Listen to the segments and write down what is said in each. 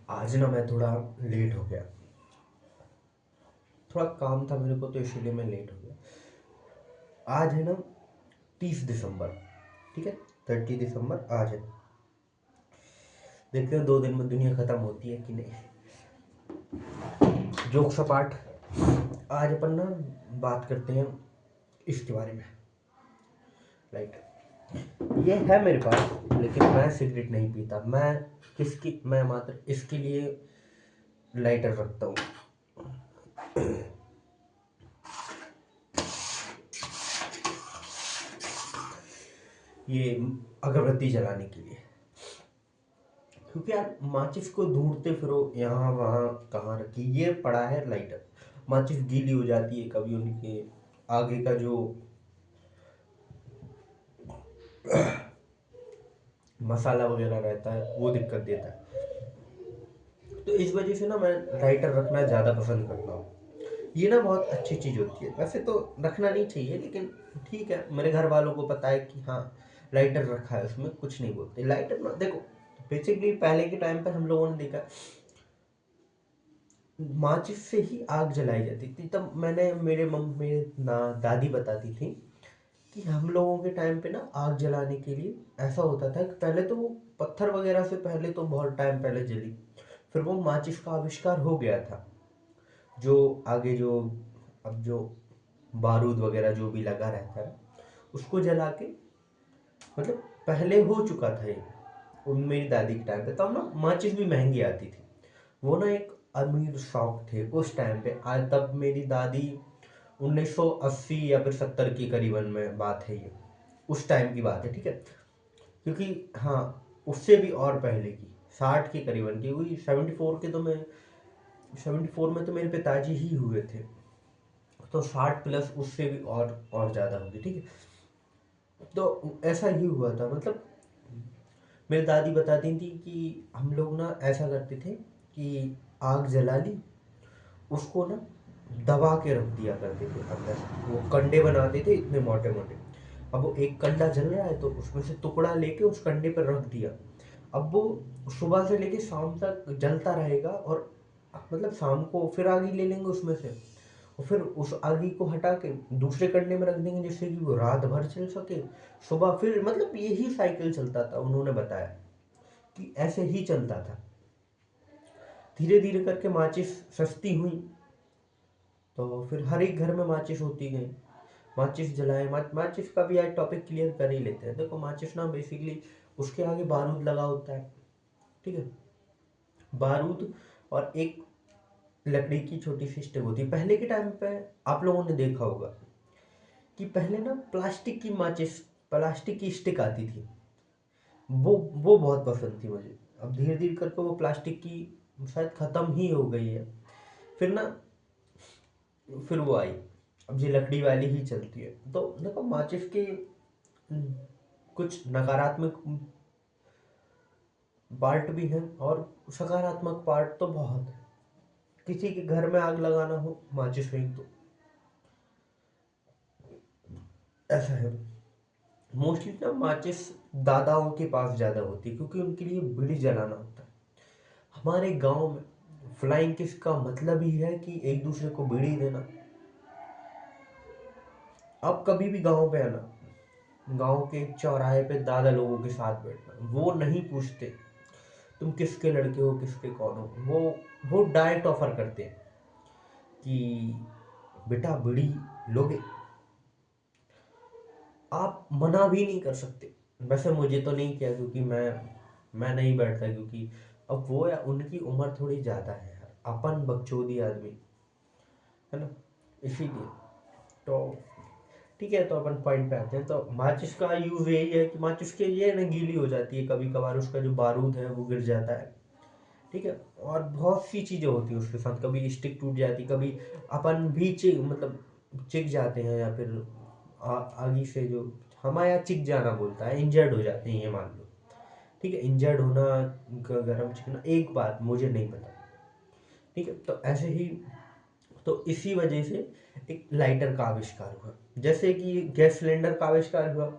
आज ना मैं थोड़ा लेट हो गया। थोड़ा काम था मेरे को, तो इसीलिए मैं लेट हो गया। आज है ना 30 दिसंबर। ठीक है, 30 दिसंबर आज है। देखते हैं 2 दिन में दुनिया खत्म होती है कि नहीं। जोक सपाट। आज अपन ना बात करते हैं इसके बारे में। लाइट ये है मेरे पास, लेकिन मैं सिगरेट नहीं पीता। मैं मात्र इसके लिए लाइटर रखता हूँ। ये अगरबत्ती जलाने के लिए। क्योंकि यार माचिस को ढूंढते फिरो यहाँ वहाँ, कहाँ रखी, ये पड़ा है लाइटर। माचिस गीली हो जाती है कभी, उनके आगे का जो मसाला वगैरह रहता है वो दिक्कत देता है। तो इस वजह से ना मैं लाइटर रखना ज़्यादा पसंद करता हूँ। ये ना बहुत अच्छी चीज़ होती है। वैसे तो रखना नहीं चाहिए, लेकिन ठीक है, मेरे घर वालों को पता है कि हाँ लाइटर रखा है, उसमें कुछ नहीं बोलते। लाइटर ना देखो, बेसिकली पहले के टाइम पे हम लोगों ने देखा माचिस से ही आग जलाई जाती थी। तब मैंने मेरे मम्मी ना दादी बताती थी कि हम लोगों के टाइम पे ना आग जलाने के लिए ऐसा होता था कि पहले तो वो पत्थर वगैरह से, पहले तो बहुत टाइम पहले जली, फिर वो माचिस का आविष्कार हो गया था। जो आगे जो अब जो बारूद वगैरह जो भी लगा रहता है उसको जला के, मतलब पहले हो चुका था ये उन मेरी दादी के टाइम पे। तब ना माचिस भी महंगी आती थी। वो ना एक अमीर शौक थे उस टाइम पे। आज तब मेरी दादी 1980 या फिर 70 की करीबन में बात है ये, उस टाइम की बात है। ठीक है, क्योंकि हाँ उससे भी और पहले की 60 के करीबन की हुई। 74 के तो मैं 74 में तो मेरे पिताजी ही हुए थे, तो 60 प्लस उससे भी और ज़्यादा होगी। ठीक है, तो ऐसा ही हुआ था। मतलब मेरी दादी बताती थी कि हम लोग ना ऐसा करते थे कि आग जला ली, उसको ना दबा के रख दिया करते थे अंदर। वो कंडे बनाते थे इतने मोटे मोटे। अब वो एक कंडा जल रहा है तो उसमें से टुकड़ा लेके उस कंडे पर रख दिया। अब वो सुबह से लेके शाम तक जलता रहेगा, और मतलब शाम को फिर आगी ले लेंगे उसमें से, और फिर उस आगी को हटा के दूसरे कंडे में रख देंगे, जिससे कि वो रात भर चल सके। सुबह फिर, मतलब यही साइकिल चलता था। उन्होंने बताया कि ऐसे ही चलता था। धीरे धीरे करके माचिस सस्ती हुई, तो फिर हर एक घर में माचिस होती गई। माचिस जलाए, माचिस का भी आज टॉपिक क्लियर कर ही लेते हैं। देखो माचिस ना बेसिकली उसके आगे बारूद लगा होता है। ठीक है, बारूद और एक लकड़ी की छोटी सी स्टिक होती है। पहले के टाइम पे आप लोगों ने देखा होगा कि पहले ना प्लास्टिक की माचिस, प्लास्टिक की स्टिक आती थी। वो बहुत पसंद थी मुझे। अब धीरे धीरे करके वो प्लास्टिक की शायद खत्म ही हो गई है। फिर ना फिर वो आई, अब ये लकड़ी वाली ही चलती है। तो देखो माचिस के कुछ नकारात्मक पार्ट भी हैं और सकारात्मक पार्ट तो बहुत है। किसी के घर में आग लगाना हो माचिस फेंक दो, ऐसा है। मोस्टली ना माचिस दादाओं के पास ज़्यादा होती है, क्योंकि उनके लिए बीड़ी जलाना होता है। हमारे गांव में फ्लाइंग किस का मतलब ही है कि एक दूसरे को बीड़ी देना। अब कभी भी गांव पे आना, गांव के चौराहे पे दादा लोगों के साथ बैठना, वो नहीं पूछते तुम किसके लड़के हो, किसके कौन हो। वो डायरेक्ट ऑफर करते हैं कि बेटा बीड़ी लोगे। आप मना भी नहीं कर सकते। वैसे मुझे तो नहीं किया, क्योंकि मैं नहीं बैठता, क्योंकि अब वो या उनकी उम्र थोड़ी ज़्यादा है यार, अपन बकचोदी आदमी है ना, इसीलिए। तो ठीक है, तो अपन पॉइंट पे आते हैं। तो माचिस का यूज़ यही है कि माचिस के लिए ना गीली हो जाती है कभी कभार, उसका जो बारूद है वो गिर जाता है। ठीक है, और बहुत सी चीज़ें होती है उसके साथ। कभी स्टिक टूट जाती, कभी अपन भी मतलब चिक जाते हैं, या फिर आगी से जो हमारे यहाँ चिक जाना बोलता है, इंजर्ड हो जाते हैं ये मान लो। ठीक है, इंजर्ड होना, गर्म चिकना, एक बात मुझे नहीं पता। ठीक है, तो ऐसे ही, तो इसी वजह से एक लाइटर का आविष्कार हुआ। जैसे कि गैस सिलेंडर का आविष्कार हुआ,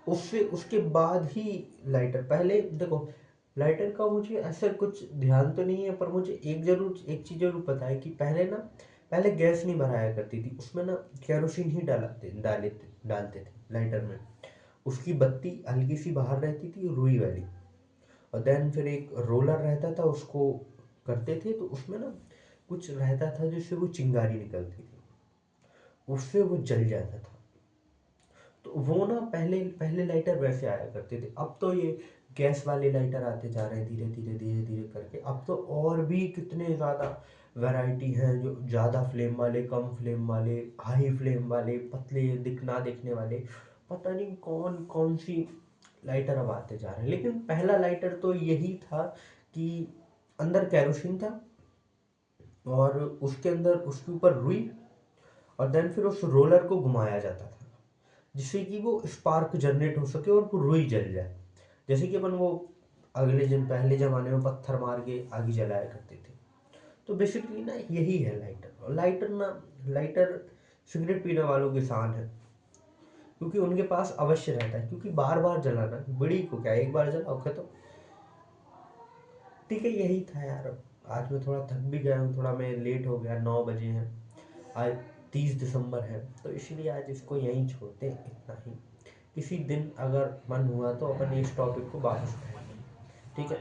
उससे उसके बाद ही लाइटर। पहले देखो लाइटर का मुझे ऐसा कुछ ध्यान तो नहीं है, पर मुझे एक चीज़ ज़रूर पता है कि पहले गैस नहीं भराया करती थी, उसमें ना केरोसिन ही डालते थे लाइटर में। उसकी बत्ती हल्की सी बाहर रहती थी, रुई वाली, और देन फिर एक रोलर रहता था, उसको करते थे तो उसमें ना कुछ रहता था जिससे वो चिंगारी निकलती थी, उससे वो जल जाता था। तो वो ना पहले पहले लाइटर वैसे आया करते थे। अब तो ये गैस वाले लाइटर आते जा रहे हैं धीरे धीरे धीरे धीरे करके। अब तो और भी कितने ज़्यादा वैरायटी हैं, जो ज़्यादा फ्लेम वाले, कम फ्लेम वाले, हाई फ्लेम वाले, पतले दिखना देखने वाले, पता नहीं कौन कौन सी लाइटर अब आते जा रहे हैं। लेकिन पहला लाइटर तो यही था कि अंदर कैरोसिन था, और उसके अंदर उसके ऊपर रुई, और देन फिर उस रोलर को घुमाया जाता था जिससे कि वो स्पार्क जनरेट हो सके और वो रुई जल जाए। जैसे कि अपन वो पहले ज़माने में पत्थर मार के आग जलाया करते थे। तो बेसिकली ना यही है लाइटर। और लाइटर सिगरेट पीने वालों की शान है, क्योंकि उनके पास अवश्य रहता है, क्योंकि बार बार जलाना, बीड़ी को क्या एक बार जलाओ खत्म। ठीक है, यही था यार। आज मैं थोड़ा थक भी गया हूँ, थोड़ा मैं लेट हो गया, 9 बजे हैं आज, 30 दिसंबर है, तो इसलिए आज इसको यहीं छोड़ते हैं, इतना ही। किसी दिन अगर मन हुआ तो अपन इस टॉपिक को वापस उठाएंगे। ठीक है।